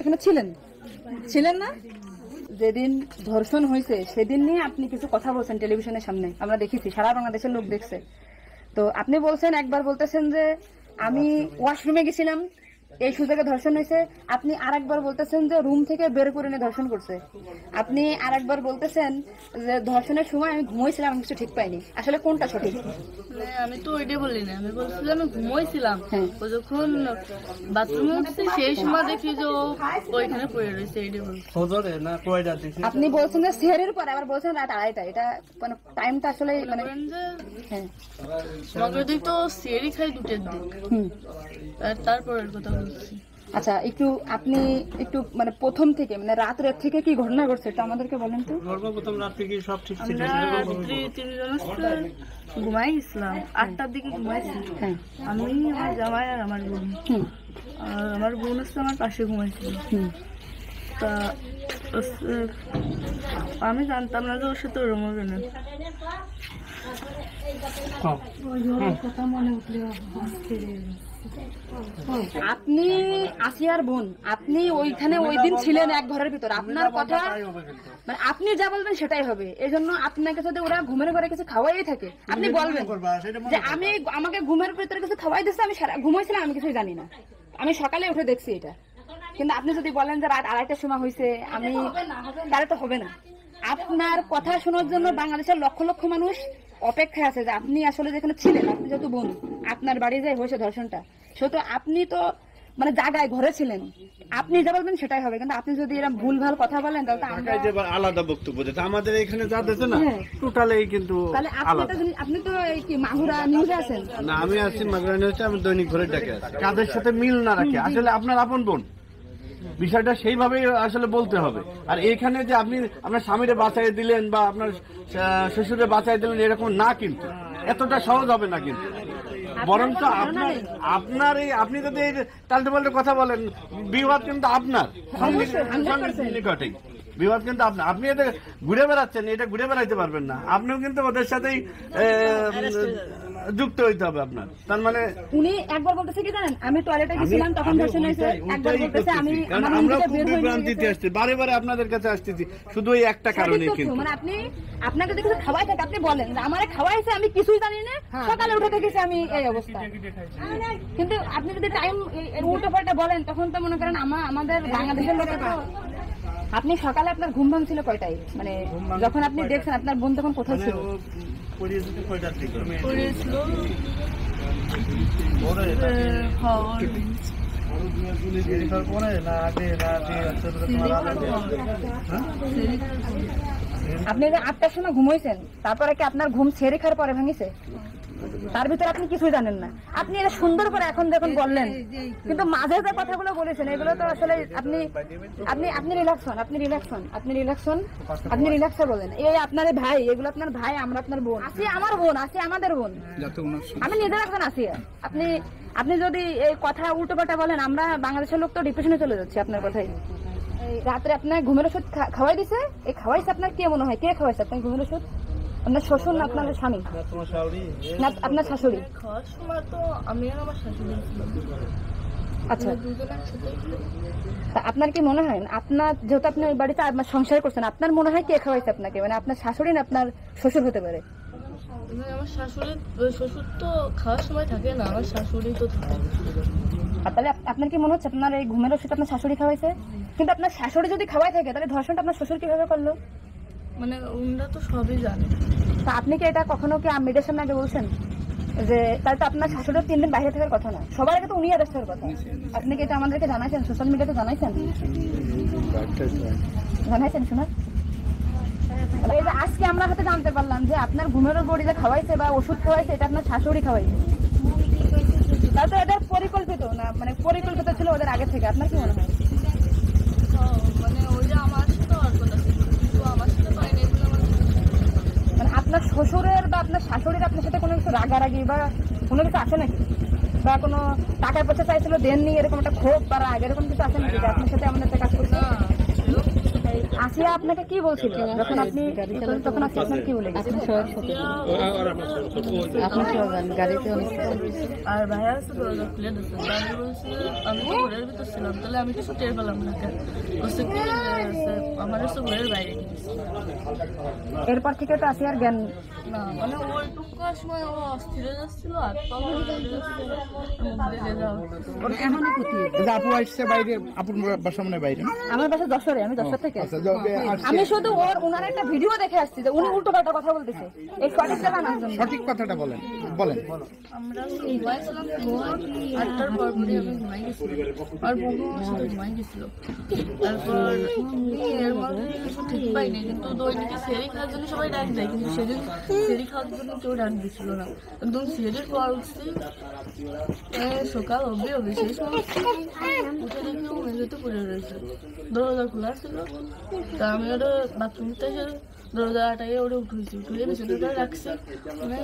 এখানে ছিলেন ছিলেন না? যেদিন ধর্ষণ হয়েছে সেদিন নিয়ে আপনি কিছু কথা বলছেন টেলিভিশনের সামনে, আমরা দেখেছি, সারা বাংলাদেশের লোক দেখছে। তো আপনি বলছেন, একবার বলতেছেন যে আমি ওয়াশরুমে গেছিলাম, এই সুযোগে ধর্ষণ হয়েছে। আপনি আরেকবার বলতেছেন যে রুম থেকে বের করে নিয়ে ধর্ষণ করছে। আপনি আরেকবার বলতেছেন যে ধর্ষণের সময় আমি ঘুমাইছিলাম, আমি কিছু ঠিক পাইনি। আসলে কোনটা সঠিক? আমি তো ওইটাই বলি না, আমি বলছিলাম আমি ঘুমাইছিলাম। ও যখন বাথরুমে উঠছে সেই সময় দেখি যে ও ওইখানে পড়ে রয়েছে, এইটাই বলছি। আপনি বলছেন যে সেহরের পর, আবার বলছেন রাত 2:30। এটা মানে টাইমটা আসলে মানে হ্যাঁ আমাকে দিক তো সেরি খাই 2টের দিক, তারপরের কথা বলছি। আচ্ছা, একটু আপনি একটু মানে প্রথম থেকে মানে রাতের থেকে কি ঘটনা ঘটছে এটা আমাদেরকে বলেন তো। সর্বপ্রথম রাত থেকে সব ঠিক ছিল, রাত্রি 3 ঘুমাই গেছিলাম, 8টার দিকে ঘুমাইছি। আমি, আমার জামাই আর আমার বোন। আর আমার বোন হচ্ছে আমার পাশে ঘুমাইছিল। তা আমি জানতাম না যে ওর সাথে ওরম হবে না। আপনি আসিয়ার বোন, আপনি ওইখানে ওই দিন ছিলেন এক ঘরের ভিতর, আপনার কথা মানে আপনি যা বলবেন সেটাই হবে। এই জন্য আপনাকে যদি ওরা ঘুমের ঘরে কিছু খাওয়াই থাকে, আপনি বলবেন যে আমি আমাকে ঘুমের ভিতরে কিছু খাওয়াই দিচ্ছে, আমি ঘুমাইছিলাম, আমি কিছুই জানি না, আমি সকালে উঠে দেখছি এটা। কিন্তু আপনি যদি বলেন যে রাত 2:30টার সময় হয়েছে, আমি তাহলে তো হবে না। আপনার কথা শোনার জন্য বাংলাদেশের লক্ষ লক্ষ মানুষ অপেক্ষায় আছে যে আপনি আসলে যেখানে ছিলেন, আপনি যেহেতু বোন, আপনার বাড়ি যে হয়েছে ধর্ষণটা, সেহেতু আপনি তো মানে জায়গায় ঘরে ছিলেন, আপনি যা বলবেন সেটাই হবে। কিন্তু আপনি যদি এরকম ভুলভাল কথা বলেন তাহলে আমরা আলাদা বক্তব্য দিতে, আমাদের এখানে যা দিতে না টোটালি কিন্তু আলাদা। আপনি তো এই কি মাগুরা নিউজে আছেন না? আমি আছি মাগুরা নিউজে, আমি দৈনিক ঘরে ডাকে আছি। কাদের সাথে মিল না রাখে আসলে আপনার আপন বোন, বিষয়টা সেইভাবে আসলে বলতে হবে। আর এখানে যে আপনি আপনার স্বামীরে বাঁচাই দিলেন বা আপনার শ্বশুরে বাঁচাই দিলেন এরকম না, কিন্তু এতটা সহজ হবে না। কিন্তু বরঞ্চ আপনার এই আপনি যদি এই টালটে পাল্টে কথা বলেন, বিবাদ কিন্তু আপনার নিকটেই, বিবাদ কিন্তু আপনার। আপনি এটা ঘুরে বেড়াচ্ছেন, এটা ঘুরে বেড়াইতে পারবেন না। আপনিও কিন্তু ওদের সাথেই যুক্ত হইতে হবে আপনার। তার মানে উনি একবার বলতেছে কি জানেন, আমি টয়লেটে গেছিলাম তখন ধর্ষণ হয়েছে, একবার বলতেছে আমি আমরা খুব বিভ্রান্তিতে আসছি, বারে বারে আপনাদের কাছে আসতেছি শুধু এই একটা কারণে। কিন্তু মানে আপনি আপনাকে দেখে খাওয়াই থাকে, আপনি বলেন আমারে খাওয়াইছে, আমি কিছুই জানি না, সকালে উঠে দেখেছি আমি এই অবস্থা। কিন্তু আপনি যদি টাইম উল্টো পাল্টা বলেন তখন তো মনে করেন আমাদের বাংলাদেশের লোকের তো। আপনি সকালে আপনার ঘুম ভাঙছিল কয়টায়, মানে যখন আপনি দেখছেন আপনার বোন তখন কোথায় ছিল? আপনি যে 8টার সময় ঘুমাইছেন, তারপরে কি আপনার ঘুম ছেড়ে খাওয়ার পরে ভাঙিছে? তার ভিতরে আপনি কিছুই জানেন না। আপনি এটা সুন্দর করে এখন যখন বললেন, কিন্তু মাঝে যে কথাগুলো বলেছেন এগুলো তো আসলে আপনি আপনি আপনি রিল্যাক্স হন, আপনি রিল্যাক্স হন, আপনি রিল্যাক্স হন, আপনি রিল্যাক্সে বলেন। এই আপনার ভাই, এগুলো আপনার ভাই, আমরা আপনার বোন, আসি আমার বোন, আসি আমাদের বোন, আমি নিজের একজন আসি। আপনি আপনি যদি এই কথা উল্টো পাল্টা বলেন, আমরা বাংলাদেশের লোক তো ডিপ্রেশনে চলে যাচ্ছি আপনার কথাই। রাত্রে আপনার ঘুমের ওষুধ খাওয়াই দিছে, এই খাওয়াইছে আপনার কে মনে হয়, কে খাওয়াইছে আপনার ঘুমের ওষুধ? আপনার শ্বশুর না আপনার স্বামী না আপনার শাশুড়ি? খাওয়ার সময় তো আমি আর আমার শাশুড়ি ছিলাম। আচ্ছা, তা আপনার কি মনে হয়, আপনার যেহেতু আপনি ওই বাড়িতে আপনার সংসার করছেন, আপনার মনে হয় কে খাওয়াইছে আপনাকে? মানে আপনার শাশুড়ি না আপনার শ্বশুর হতে পারে? আমার শাশুড়ি, শ্বশুর তো খাওয়ার সময় থাকে না, আমার শাশুড়ি তো থাকে। আর তাহলে আপনার কি মনে হচ্ছে আপনার এই ঘুমের ওষুধ আপনার শাশুড়ি খাওয়াইছে? কিন্তু আপনার শাশুড়ি যদি খাওয়াই থাকে তাহলে ধর্ষণটা আপনার শ্বশুর কিভাবে করলো? মানে ওনারা তো সবই জানে। তা আপনি কি এটা কখনো কি মিডিয়ার সামনে আগে বলছেন যে তাহলে তো আপনার শাশুড়ির 3 দিন বাইরে থাকার কথা না, সবার আগে তো উনি অ্যারেস্ট হওয়ার কথা? আপনি কি এটা আমাদেরকে জানাইছেন, সোশ্যাল মিডিয়াতে জানাইছেন? জানাইছেন শোনা? এই যে আজকে আমরা হাতে জানতে পারলাম যে আপনার ঘুমের বড়ি যে খাওয়াইছে বা ওষুধ খাওয়াইছে এটা আপনার শাশুড়ি খাওয়াইছে, তাহলে তো এটা পরিকল্পিত না, মানে পরিকল্পিত ছিল ওদের আগে থেকে। আপনার কি মনে হয়? মানে ওই যে আমার সাথে আর কথা ছিল, কিন্তু আমার সাথে পাইনি, এগুলো আমার মানে আপনার শ্বশুরের বা আপনার শাশুড়ির আপনার সাথে কোনো কিছু রাগারাগি বা কোনো কিছু আছে নাকি, বা কোনো টাকা পয়সা চাইছিল দেননি, এরকম একটা ক্ষোভ বা রাগ এরকম কিছু আছে নাকি আপনার সাথে আমাদের কাজ করছে? আসিয়া আপনাকে কি বলছিল যখন আপনি তখন আসিয়া আপনাকে কি বলে গেছে? আর ভাইয়া আছে দরজা খুলে দিচ্ছে, আমি বলছি আমি তো ঘরের ভিতর ছিলাম, তাহলে আমি কিছু টের পেলাম না কেন? বলছে কি আমার হচ্ছে ঘরের বাইরে গেছে। এরপর থেকে তো আসিয়ার জ্ঞান না মানে ওইটুকু সময় ও অস্থির হয়ে যাচ্ছিল, আর তখন আপু আসছে বাইরে, আপুর বাসা মানে বাইরে। আমার বাসা যশোরে, আমি যশোর থেকে আসছি। আসছে। আমি শুধু ওনার একটা ভিডিও দেখে আসছি যে উনি উল্টো পাল্টা কথা বলতেছে, এই সঠিকটা জানার জন্য। সঠিক কথাটা বলেন বলেন। আমরা ঘুমাইছিলাম, 8টার পর পরে আমি ঘুমাই গেছিলাম, আর বউ আমার সাথে ঘুমাই গেছিল। তারপর এর মধ্যে কিছু ঠিক পাইনি, কিন্তু দৈনিকে সেরি খাওয়ার জন্য সবাই ডাক দেয়, কিন্তু সেদিন সেরি খাওয়ার জন্য কেউ ডাক দিচ্ছিল না। একদম সেরির পর উঠছি সকাল অব্দি সেই সময় উঠে দেখি ও মেঝেতে পড়ে রয়েছে, দরজা খোলা ছিল। তা আমি ওটা বাথরুমতে এসে দরজাটাকে ওটা উঠে বিছানাটা রাখছি, মানে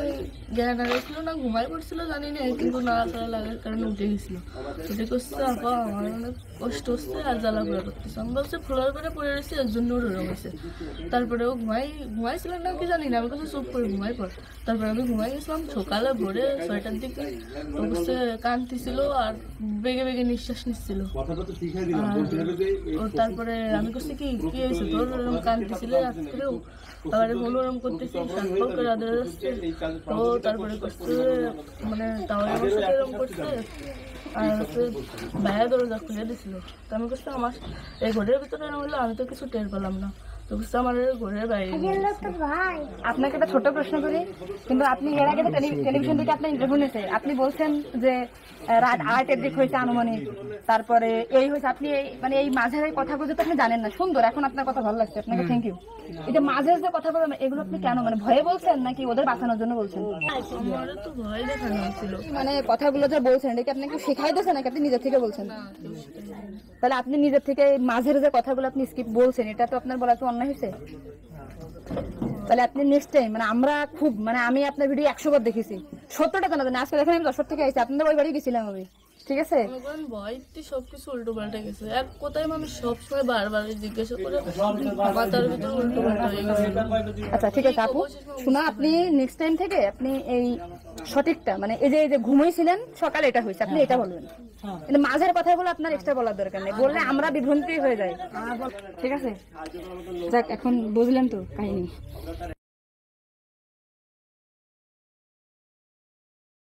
জ্ঞান হারিয়েছিল না ঘুমাই পড়ছিল জানি না, কিন্তু নাড়াচাড়া লাগার কারণে উঠে গেছিল। উঠে করছে আপা আমার অনেক কষ্ট হচ্ছে আর জ্বালা পোড়া করতেছে। আমি বলছে ফ্লোর করে পড়ে রয়েছে এর জন্য ওরকম হয়েছে। তারপরে ও ঘুমাইছিলেন না কি জানি না, আমি কাছে চুপ করে ঘুমাই পড়। তারপরে আমি ঘুমাই গেছিলাম, সকালে ভোরে 6টার দিকে ও করছে কাঁদতেছিল আর বেগে বেগে নিঃশ্বাস নিচ্ছিল। তারপরে আমি করছি কি কি হয়েছে তোর, ওরকম কাঁদতেছিল রাত্রেও, তারপরে বলো ওরকম করতেছি সাতফল করে আদর যাচ্ছে। তো তারপরে করছে মানে তাও আমার সাথে এরকম করছে, আর হচ্ছে ভাইয়া দরজা খুলে দিছিল। তো আমি করছি আমার এই ঘরের ভিতরে এরকম হলো, আমি তো কিছু টের পেলাম না। তো বুঝতে আমার ঘরের বাইরে আপনাকে একটা ছোট প্রশ্ন করি, কিন্তু আপনি এর আগে টেলিভিশন থেকে আপনার ইন্টারভিউ নিয়েছে, আপনি বলছেন যে রাত 8-এর দিক হয়েছে আনুমানিক, তারপরে এই হয়েছে, আপনি এই মানে এই মাঝের এই কথাগুলো তো আপনি জানেন না। সুন্দর, এখন আপনার কথা ভালো লাগছে, আপনাকে থ্যাংক ইউ। এই যে মাঝের যে কথাগুলো এগুলো আপনি কেন মানে ভয়ে বলছেন নাকি ওদের বাঁচানোর জন্য বলছেন? আমার তো ভয় দেখানো হয়েছিল। মানে কথাগুলো যে বলছেন এটা কি আপনাকে শেখাই দিয়েছে নাকি আপনি নিজের থেকে বলছেন? তাহলে আপনি নিজের থেকে মাঝের যে কথাগুলো আপনি স্কিপ বলছেন, এটা তো আপনার বলা তো অন্যায় হয়েছে। তাহলে আপনি নেক্সট টাইম মানে আমরা খুব মানে আমি আপনার ভিডিও 100 বার দেখেছি, 70টা জানা জানি। আজকে দেখেন আমি 10 থেকে আইছি, আপনাদের ওই বাড়ি গেছিলাম আমি, ঠিক আছে? ভয়তে সবকিছু উল্টো পাল্টে গেছে। এক কথায় মানুষ সবসময় বারবার জিজ্ঞাসা করে মাথার ভিতরে উল্টো পাল্টা হয়ে গেছে। আচ্ছা ঠিক আছে আপু, শোনা আপনি নেক্সট টাইম থেকে আপনি এই সঠিকটা মানে এই যে ঘুমাইছিলেন সকালে এটা হয়েছে আপনি এটা বলবেন, কিন্তু মাঝের কথাগুলো আপনার এক্সট্রা বলার দরকার নেই, বললে আমরা বিভ্রান্তি হয়ে যাই। ঠিক আছে, যাক এখন বুঝলেন তো কাহিনী।